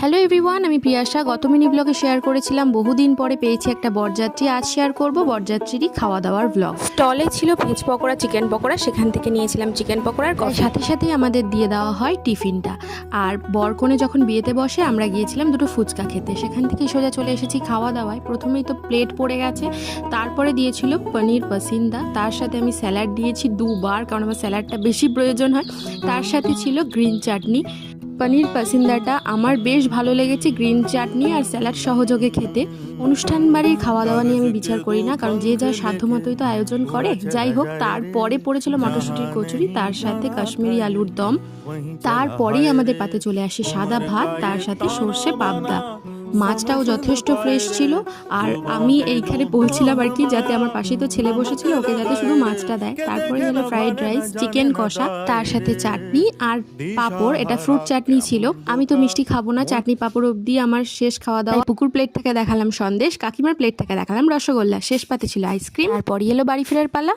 Hello everyone, আমি প্রিয়াশা। গত mini ব্লগে শেয়ার করেছিলাম বহুদিন পরে পেয়েছি একটা বরযাত্রী। আজ শেয়ার করব বরযাত্রীরই খাওয়া দাওয়ার ব্লগ। স্টলে ছিল ভেজ পকোড়া, চিকেন পকোড়া, সেখান থেকে নিয়েছিলাম চিকেন পকোড়ার সাথে সাথেই আমাদের দিয়ে দেওয়া হয় টিফিনটা। আর বরকনে যখন বিয়েতে বসে আমরা গিয়েছিলাম দুটো ফুচকা খেতে, সেখান থেকেই সোজা চলে এসেছি খাওয়া দাওয়ায়। প্রথমেই তো প্লেট পড়ে গেছে, তারপরে দিয়েছিল পনির পাসিন্দা, তার সাথে আমি স্যালাড দিয়েছি দুবার, কারণ আমার স্যালাডটা বেশি প্রয়োজন হয়। তার সাথে ছিল গ্রিন চাটনি। পনির পাসিন্দাটা আমার বেশ ভালো লেগেছে গ্রিন চাটনি আর স্যালাড সহযোগে খেতে। অনুষ্ঠান বাড়ির খাওয়া দাওয়া নিয়ে আমি বিচার করি না, কারণ যে যার সাধ্যমতোই তো আয়োজন করে। যাই হোক, তারপরে পড়েছিল মটরশুঁটির কচুরি, তার সাথে কাশ্মীরি আলুর দম। তারপরেই আমাদের পাতে চলে আসে সাদা ভাত, তার সাথে সর্ষে পাবদা। মাছটাও যথেষ্ট ফ্রেশ ছিল। আর আমি এইখানে বলছিলাম আর কি, যাতে আমার পাশে তো ছেলে বসেছিল, ওকে যাতে শুধু মাছটা দেয়। তারপরে হলো ফ্রাইড রাইস, চিকেন কষা, তার সাথে চাটনি আর পাঁপড়। এটা ফ্রুট চাটনি ছিল। আমি তো মিষ্টি খাবো না, চাটনি পাঁপড় অবধি আমার শেষ খাওয়া দাওয়া। পুকুর প্লেট থেকে দেখালাম সন্দেশ, কাকিমার প্লেট থেকে দেখালাম রসগোল্লা, শেষ পাতে ছিল আইসক্রিম। তারপরই এলো বাড়ি ফেরার পালা।